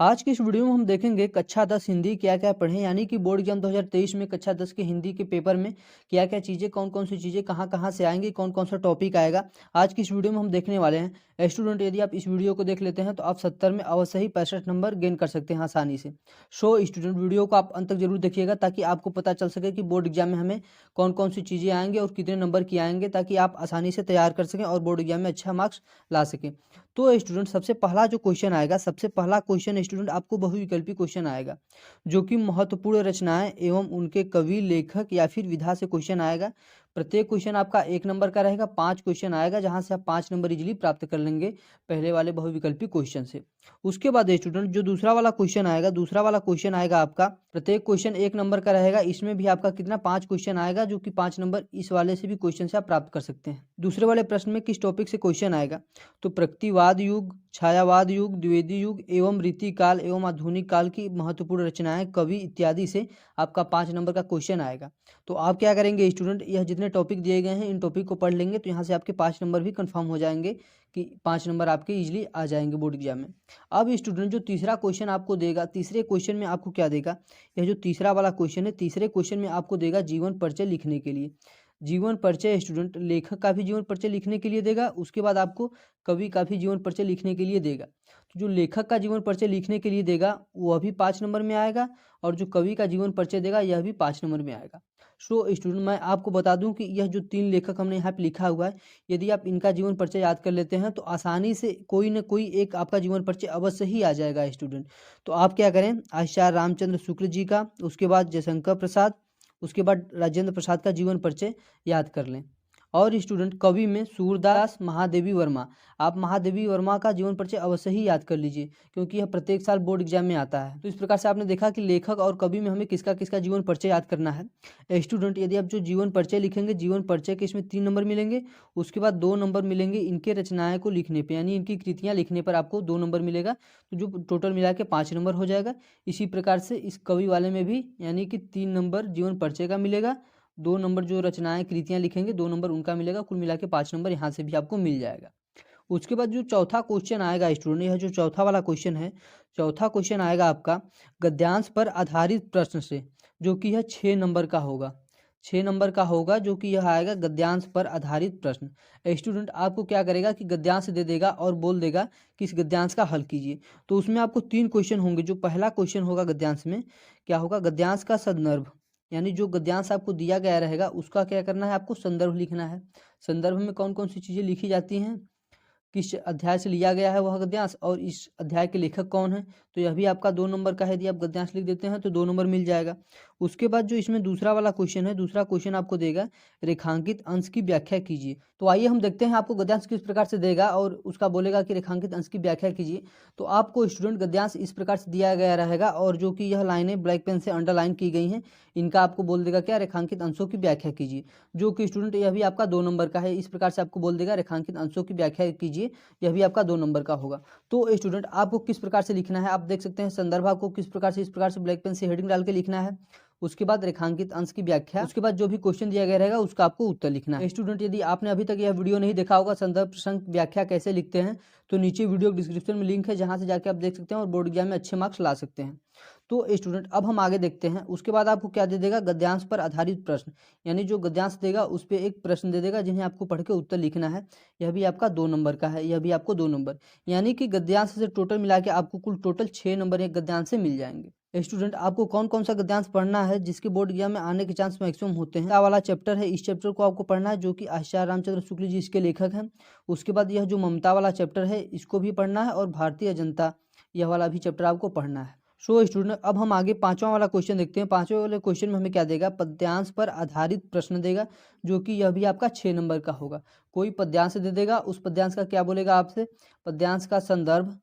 आज की इस वीडियो में हम देखेंगे कक्षा 10 हिंदी क्या क्या पढ़ें, यानी कि बोर्ड एग्जाम 2023 में कक्षा 10 के हिंदी के पेपर में क्या क्या चीज़ें, कौन कौन सी चीज़ें कहाँ कहाँ से आएंगी, कौन कौन सा टॉपिक आएगा। आज की इस वीडियो में हम देखने वाले हैं। स्टूडेंट, यदि आप इस वीडियो को देख लेते हैं तो आप 70 में अवश्य ही 65 नंबर गेन कर सकते हैं आसानी से। स्टूडेंट, वीडियो को आप अंत तक जरूर देखिएगा ताकि आपको पता चल सके कि बोर्ड एग्जाम में हमें कौन कौन सी चीज़ें आएंगी और कितने नंबर की आएंगे, ताकि आप आसानी से तैयार कर सकें और बोर्ड एग्जाम में अच्छा मार्क्स ला सकें। तो स्टूडेंट, सबसे पहला जो क्वेश्चन आएगा, सबसे पहला क्वेश्चन स्टूडेंट आपको बहुविकल्पी क्वेश्चन आएगा, जो कि महत्वपूर्ण रचनाएं एवं उनके कवि, लेखक या फिर विधा से क्वेश्चन आएगा। प्रत्येक क्वेश्चन आपका 1 नंबर का रहेगा, 5 क्वेश्चन आएगा, जहां से आप 5 नंबर इजीली प्राप्त कर लेंगे पहले वाले बहुविकल्पी क्वेश्चन से। उसके बाद स्टूडेंट, जो दूसरा वाला क्वेश्चन आएगा, दूसरा वाला क्वेश्चन आएगा आपका, प्रत्येक क्वेश्चन 1 नंबर का रहेगा। इसमें भी आपका कितना 5 क्वेश्चन आएगा, जो कि 5 नंबर इस वाले से भी क्वेश्चन से आप प्राप्त कर सकते हैं। दूसरे वाले प्रश्न में किस टॉपिक से क्वेश्चन आएगा, तो प्रगतिवाद युग, छायावाद युग, द्विवेदी युग एवं रीतिकाल एवं आधुनिक काल की महत्वपूर्ण रचनाएं, कवि इत्यादि से आपका 5 नंबर का क्वेश्चन आएगा। तो आप क्या करेंगे स्टूडेंट, यह जितने टॉपिक दिए गए हैं इन टॉपिक को पढ़ लेंगे तो यहाँ से आपके 5 नंबर भी कंफर्म हो जाएंगे कि 5 नंबर आपके इजीली आ जाएंगे बोर्ड एग्जाम में। अब स्टूडेंट, जो तीसरा क्वेश्चन आपको देगा, तीसरे क्वेश्चन में आपको क्या देगा, यह जो तीसरा वाला क्वेश्चन है, तीसरे क्वेश्चन में आपको देगा जीवन परिचय लिखने के लिए। जीवन परिचय स्टूडेंट लेखक का भी जीवन परिचय लिखने के लिए देगा, उसके बाद आपको कवि का भी जीवन परिचय लिखने के लिए देगा। तो जो लेखक का जीवन परिचय लिखने के लिए देगा वह भी 5 नंबर में आएगा, और जो कवि का जीवन परिचय देगा यह भी 5 नंबर में आएगा। स्टूडेंट, मैं आपको बता दूं कि यह जो 3 लेखक हमने यहाँ पे लिखा हुआ है, यदि आप इनका जीवन परिचय याद कर लेते हैं तो आसानी से कोई न कोई एक आपका जीवन परिचय अवश्य ही आ जाएगा स्टूडेंट। तो आप क्या करें, आचार्य रामचंद्र शुक्ल जी का, उसके बाद जयशंकर प्रसाद, उसके बाद राजेंद्र प्रसाद का जीवन परिचय याद कर लें। और स्टूडेंट, कवि में सूरदास महादेवी वर्मा, आप महादेवी वर्मा का जीवन परिचय अवश्य ही याद कर लीजिए, क्योंकि यह प्रत्येक साल बोर्ड एग्जाम में आता है। तो इस प्रकार से आपने देखा कि लेखक और कवि में हमें किसका किसका जीवन परिचय याद करना है। स्टूडेंट, यदि आप जो जीवन परिचय लिखेंगे, जीवन परिचय के इसमें 3 नंबर मिलेंगे, उसके बाद 2 नंबर मिलेंगे इनके रचनाएं को लिखने पर, यानी इनकी कृतियाँ लिखने पर आपको 2 नंबर मिलेगा, तो जो टोटल मिला के 5 नंबर हो जाएगा। इसी प्रकार से इस कवि वाले में भी यानी कि 3 नंबर जीवन परिचय का मिलेगा, 2 नंबर जो रचनाएं कृतियां लिखेंगे 2 नंबर उनका मिलेगा, कुल मिला के 5 नंबर यहाँ से भी आपको मिल जाएगा। उसके बाद जो चौथा क्वेश्चन आएगा स्टूडेंट, यह जो चौथा वाला क्वेश्चन है, चौथा क्वेश्चन आएगा आपका गद्यांश पर आधारित प्रश्न से, जो कि यह 6 नंबर का होगा, 6 नंबर का होगा, जो कि यह आएगा गद्यांश पर आधारित प्रश्न। स्टूडेंट, आपको क्या करेगा कि गद्यांश दे देगा और बोल देगा कि इस गद्यांश का हल कीजिए। तो उसमें आपको 3 क्वेश्चन होंगे। जो पहला क्वेश्चन होगा गद्यांश में, क्या होगा, गद्यांश का संदर्भ, यानी जो गद्यांश आपको दिया गया रहेगा उसका क्या करना है, आपको संदर्भ लिखना है। संदर्भ में कौन कौन सी चीज़ें लिखी जाती हैं, किस अध्याय से लिया गया है वह गद्यांश, और इस अध्याय के लेखक कौन है, तो यह भी आपका 2 नंबर का है। यदि आप गद्यांश लिख देते हैं तो 2 नंबर मिल जाएगा। उसके बाद जो इसमें दूसरा वाला क्वेश्चन है, दूसरा क्वेश्चन आपको देगा रेखांकित अंश की व्याख्या कीजिए। तो आइए हम देखते हैं आपको गद्यांश किस प्रकार से देगा और उसका बोलेगा कि रेखांकित अंश की व्याख्या कीजिए। तो आपको स्टूडेंट गद्यांश इस प्रकार से दिया गया रहेगा, और जो कि यह लाइनें ब्लैक पेन से अंडरलाइन की गई हैं, इनका आपको बोल देगा क्या, रेखांकित अंशों की व्याख्या कीजिए, जो कि स्टूडेंट यह भी आपका 2 नंबर का है। इस प्रकार से आपको बोल देगा रेखांकित अंशों की व्याख्या कीजिए, यह भी आपका 2 नंबर का होगा। तो स्टूडेंट, आपको किस प्रकार से लिखना है, आप देख सकते हैं संदर्भ आपको किस प्रकार से, इस प्रकार से ब्लैक पेन से हेडिंग डाल के लिखना है। उसके बाद रेखांकित अंश की व्याख्या, उसके बाद जो भी क्वेश्चन दिया गया रहेगा उसका आपको उत्तर लिखना है। स्टूडेंट, यदि आपने अभी तक यह वीडियो नहीं देखा होगा संदर्भ प्रसंग व्याख्या कैसे लिखते हैं, तो नीचे वीडियो डिस्क्रिप्शन में लिंक है, जहां से जाके आप देख सकते हैं और बोर्ड एग्जाम में अच्छे मार्क्स ला सकते हैं। तो स्टूडेंट, अब हम आगे देखते हैं। उसके बाद आपको क्या दे देगा, गद्यांश पर आधारित प्रश्न, यानी जो गद्यांश देगा उस पर एक प्रश्न दे देगा जिन्हें आपको पढ़ के उत्तर लिखना है। यह भी आपका 2 नंबर का है, यह भी आपको 2 नंबर, यानी कि गद्यांश से टोटल मिला के आपको कुल टोटल 6 नंबर एक गद्यांश से मिल जाएंगे। स्टूडेंट, आपको कौन कौन सा गद्यांश पढ़ना है जिसके बोर्ड एग्जाम में आने के चांस मैक्सिमम होते हैं, वाला चैप्टर है, इस चैप्टर को आपको पढ़ना है, जो कि आचार्य रामचंद्र शुक्ल जी इसके लेखक हैं। उसके बाद यह जो ममता वाला चैप्टर है इसको भी पढ़ना है, और भारतीय जनता यह वाला भी चैप्टर आपको पढ़ना है। स्टूडेंट, अब हम आगे 5वां वाला क्वेश्चन देखते हैं। 5वें वाले क्वेश्चन में हमें क्या देगा, पद्यांश पर आधारित प्रश्न देगा, जो कि यह भी आपका 6 नंबर का होगा। कोई पद्यांश दे देगा, उस पद्यांश का क्या बोलेगा आपसे, पद्यांश का संदर्भ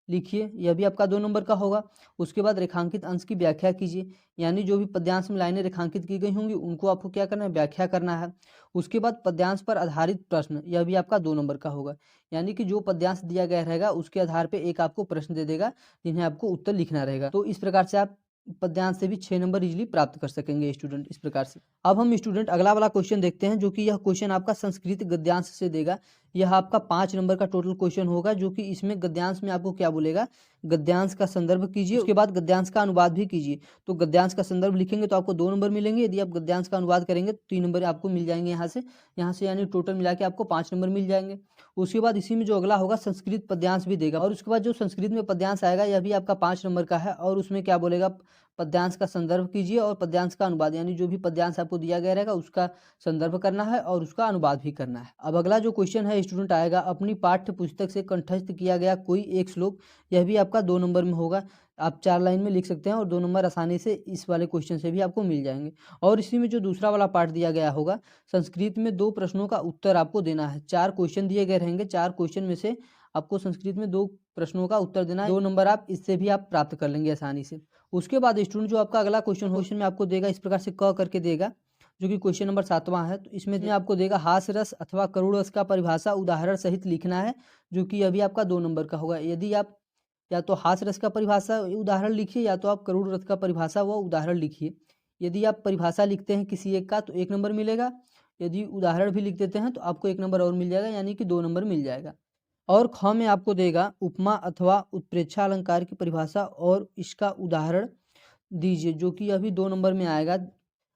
लिखिए, यह भी आपका 2 नंबर का होगा। उसके बाद रेखांकित अंश की व्याख्या कीजिए, यानी जो भी पद्यांश में लाइनें रेखांकित की गई होंगी उनको आपको क्या करना है, व्याख्या करना है। उसके बाद पद्यांश पर आधारित प्रश्न, यह भी आपका 2 नंबर का होगा, यानी कि जो पद्यांश दिया गया रहेगा उसके आधार पर एक आपको प्रश्न दे देगा जिन्हें आपको उत्तर लिखना रहेगा। तो इस प्रकार से आप पद्यांश से भी 6 नंबर इजीली प्राप्त कर सकेंगे स्टूडेंट, इस प्रकार से। अब हम स्टूडेंट अगला वाला क्वेश्चन देखते हैं, जो कि यह क्वेश्चन आपका संस्कृत गद्यांश से देगा, यह आपका 5 नंबर का टोटल क्वेश्चन होगा, जो कि इसमें गद्यांश में आपको क्या बोलेगा, गद्यांश का संदर्भ कीजिए, उसके बाद गद्यांश का अनुवाद भी कीजिए। तो गद्यांश का संदर्भ लिखेंगे तो आपको 2 नंबर मिलेंगे, यदि आप गद्यांश का अनुवाद करेंगे तो 3 नंबर आपको मिल जाएंगे यहाँ से यानी टोटल मिला के आपको 5 नंबर मिल जाएंगे। उसके बाद इसी में जो अगला होगा संस्कृत पद्यांश भी देगा, और उसके बाद जो संस्कृत में पद्यांश आएगा यह भी आपका 5 नंबर का है, और उसमें क्या बोलेगा, पद्यांश का संदर्भ कीजिए और पद्यांश का अनुवाद, यानी जो भी पद्यांश आपको दिया गया रहेगा उसका संदर्भ करना है और उसका अनुवाद भी करना है। अब अगला जो क्वेश्चन है स्टूडेंट आएगा, अपनी पाठ्य पुस्तक से कंठस्थ किया गया कोई एक श्लोक, यह भी आपका 2 नंबर में होगा। आप 4 लाइन में लिख सकते हैं और 2 नंबर आसानी से इस वाले क्वेश्चन से भी आपको मिल जाएंगे। और इसी में जो दूसरा वाला पार्ट दिया गया होगा, संस्कृत में 2 प्रश्नों का उत्तर आपको देना है। 4 क्वेश्चन दिए गए रहेंगे, 4 क्वेश्चन में से आपको संस्कृत में 2 प्रश्नों का उत्तर देना है। 2 नंबर आप इससे भी आप प्राप्त कर लेंगे आसानी से। उसके बाद स्टूडेंट जो आपका अगला क्वेश्चन में आपको देगा इस प्रकार से क करके देगा, जो कि क्वेश्चन नंबर 7वां है। तो इसमें आपको देगा हास्य रस अथवा करुण रस का परिभाषा उदाहरण सहित लिखना है, जो कि अभी आपका 2 नंबर का होगा। यदि आप या तो हास्य रस का परिभाषा उदाहरण लिखिए, या तो आप करुण रस का परिभाषा व उदाहरण लिखिए। यदि आप परिभाषा लिखते हैं किसी एक का तो 1 नंबर मिलेगा, यदि उदाहरण भी लिख देते हैं तो आपको 1 नंबर और मिल जाएगा, यानी कि 2 नंबर मिल जाएगा। और ख में आपको देगा उपमा अथवा उत्प्रेक्षा अलंकार की परिभाषा और इसका उदाहरण दीजिए, जो कि अभी 2 नंबर में आएगा।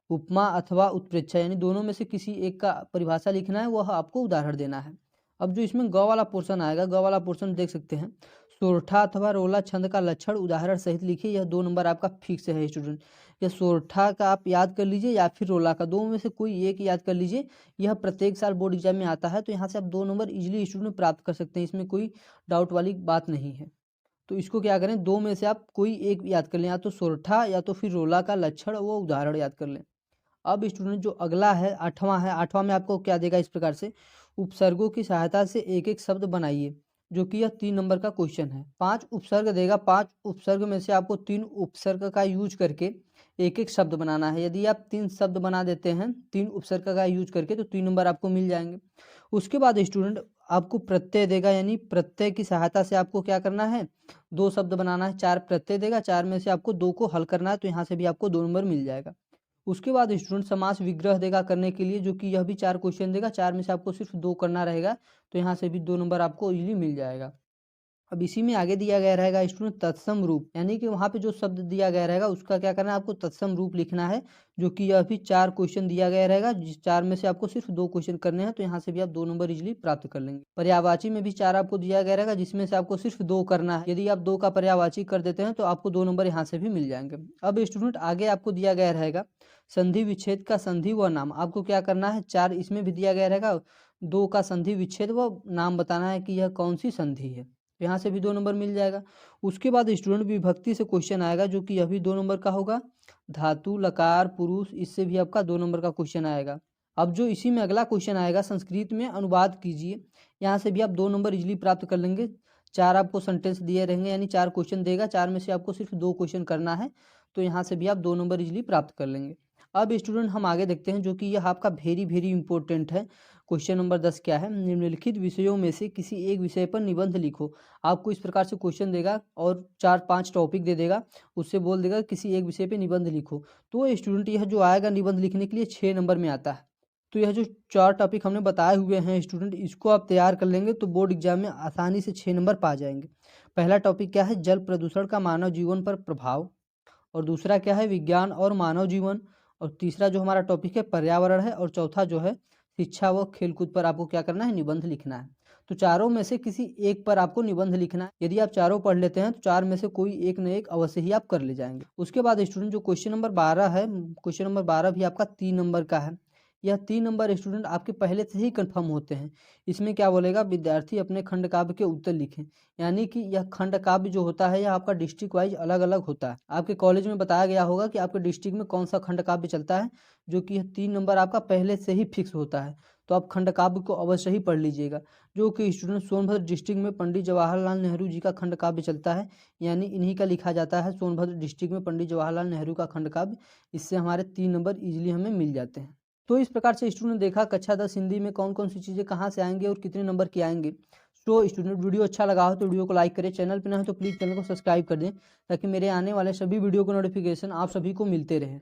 उपमा अथवा उत्प्रेक्षा यानी दोनों में से किसी एक का परिभाषा लिखना है, वह आपको उदाहरण देना है। अब जो इसमें ग वाला पोर्शन आएगा, ग वाला पोर्शन देख सकते हैं, सोरठा अथवा रोला छंद का लक्षण उदाहरण सहित लिखिए। यह 2 नंबर आपका फिक्स है स्टूडेंट। यह सोरठा का आप याद कर लीजिए या फिर रोला का, 2 में से कोई एक याद कर लीजिए। यह प्रत्येक साल बोर्ड एग्जाम में आता है, तो यहाँ से आप 2 नंबर इजीली स्टूडेंट प्राप्त कर सकते हैं, इसमें कोई डाउट वाली बात नहीं है। तो इसको क्या करें, 2 में से आप कोई एक याद कर लें, या तो सोरठा या तो फिर रोला का लक्षण वो उदाहरण याद कर लें। अब स्टूडेंट जो अगला है 8वां है, 8वां में आपको क्या देगा इस प्रकार से, उपसर्गों की सहायता से एक एक शब्द बनाइए, जो कि यह 3 नंबर का क्वेश्चन है। 5 उपसर्ग देगा, 5 उपसर्ग में से आपको 3 उपसर्ग का यूज करके एक एक शब्द बनाना है। यदि आप 3 शब्द बना देते हैं 3 उपसर्ग का यूज करके, तो 3 नंबर आपको मिल जाएंगे। उसके बाद स्टूडेंट आपको प्रत्यय देगा, यानी प्रत्यय की सहायता से आपको क्या करना है, 2 शब्द बनाना है। 4 प्रत्यय देगा, 4 में से आपको 2 को हल करना है, तो यहाँ से भी आपको 2 नंबर मिल जाएगा। उसके बाद स्टूडेंट समास विग्रह देगा करने के लिए, जो कि यह भी 4 क्वेश्चन देगा, 4 में से आपको सिर्फ 2 करना रहेगा, तो यहाँ से भी 2 नंबर आपको इजीली मिल जाएगा। अब इसी में आगे दिया गया रहेगा स्टूडेंट तत्सम रूप, यानी कि वहाँ पे जो शब्द दिया गया रहेगा उसका क्या करना है, आपको तत्सम रूप लिखना है, जो कि यह भी 4 क्वेश्चन दिया गया रहेगा, जिस 4 में से आपको सिर्फ 2 क्वेश्चन करने हैं, तो यहाँ से भी आप 2 नंबर इजीली प्राप्त कर लेंगे। पर्यायवाची में भी 4 आपको दिया गया रहेगा, जिसमें से आपको सिर्फ 2 करना है। यदि आप 2 का पर्यायवाची कर देते हैं तो आपको 2 नंबर यहाँ से भी मिल जाएंगे। अब स्टूडेंट आगे आपको दिया गया रहेगा संधि विच्छेद का संधि व नाम, आपको क्या करना है, 4 इसमें भी दिया गया रहेगा, 2 का संधि विच्छेद व नाम बताना है कि यह कौन सी संधि है, यहाँ से भी 2 नंबर मिल जाएगा। उसके बाद स्टूडेंट विभक्ति से क्वेश्चन आएगा, जो कि यह भी 2 नंबर का होगा। धातु लकार पुरुष, इससे भी आपका 2 नंबर का क्वेश्चन आएगा। अब जो इसी में अगला क्वेश्चन आएगा, संस्कृत में अनुवाद कीजिए, यहाँ से भी आप 2 नंबर इजीली प्राप्त कर लेंगे। 4 आपको सेंटेंस दिए रहेंगे, यानी 4 क्वेश्चन देगा, 4 में से आपको सिर्फ 2 क्वेश्चन करना है, तो यहाँ से भी आप 2 नंबर इजीली प्राप्त कर लेंगे। अब स्टूडेंट हम आगे देखते हैं, जो कि यह आपका वेरी इंपॉर्टेंट है। क्वेश्चन नंबर 10 क्या है, निम्नलिखित विषयों में से किसी एक विषय पर निबंध लिखो। आपको इस प्रकार से क्वेश्चन देगा और 4-5 टॉपिक दे देगा, उससे बोल देगा किसी एक विषय पे निबंध लिखो। तो स्टूडेंट यह जो आएगा निबंध लिखने के लिए 6 नंबर में आता है। तो यह जो 4 टॉपिक हमने बताए हुए हैं स्टूडेंट, इसको आप तैयार कर लेंगे तो बोर्ड एग्जाम में आसानी से 6 नंबर पा जाएंगे। पहला टॉपिक क्या है, जल प्रदूषण का मानव जीवन पर प्रभाव, और दूसरा क्या है, विज्ञान और मानव जीवन, और तीसरा जो हमारा टॉपिक है पर्यावरण है, और चौथा जो है शिक्षा व खेलकूद पर आपको क्या करना है, निबंध लिखना है। तो चारों में से किसी एक पर आपको निबंध लिखना है। यदि आप चारों पढ़ लेते हैं तो 4 में से कोई एक न एक अवश्य ही आप कर ले जाएंगे। उसके बाद स्टूडेंट जो क्वेश्चन नंबर 12 है, क्वेश्चन नंबर 12 भी आपका 3 नंबर का है। यह 3 नंबर स्टूडेंट आपके पहले से ही कंफर्म होते हैं। इसमें क्या बोलेगा, विद्यार्थी अपने खंड काव्य के उत्तर लिखें, यानी कि यह खंड काव्य जो होता है यह आपका डिस्ट्रिक्ट वाइज अलग अलग होता है। आपके कॉलेज में बताया गया होगा कि आपके डिस्ट्रिक्ट में कौन सा खंड काव्य चलता है, जो कि 3 नंबर आपका पहले से ही फिक्स होता है। तो आप खंड काव्य को अवश्य ही पढ़ लीजिएगा, जो कि स्टूडेंट सोनभद्र डिस्ट्रिक्ट में पंडित जवाहरलाल नेहरू जी का खंड काव्य चलता है, यानी इन्हीं का लिखा जाता है सोनभद्र डिस्ट्रिक्ट में पंडित जवाहरलाल नेहरू का खंड काव्य। इससे हमारे 3 नंबर इजीली हमें मिल जाते हैं। तो इस प्रकार से स्टूडेंट देखा कक्षा 10 हिंदी में कौन कौन सी चीज़ें कहाँ से आएंगे और कितने नंबर की आएंगे। तो स्टूडेंट वीडियो अच्छा लगा हो तो वीडियो को लाइक करें, चैनल पर ना हो तो प्लीज़ चैनल को सब्सक्राइब कर दें, ताकि मेरे आने वाले सभी वीडियो को नोटिफिकेशन आप सभी को मिलते रहे।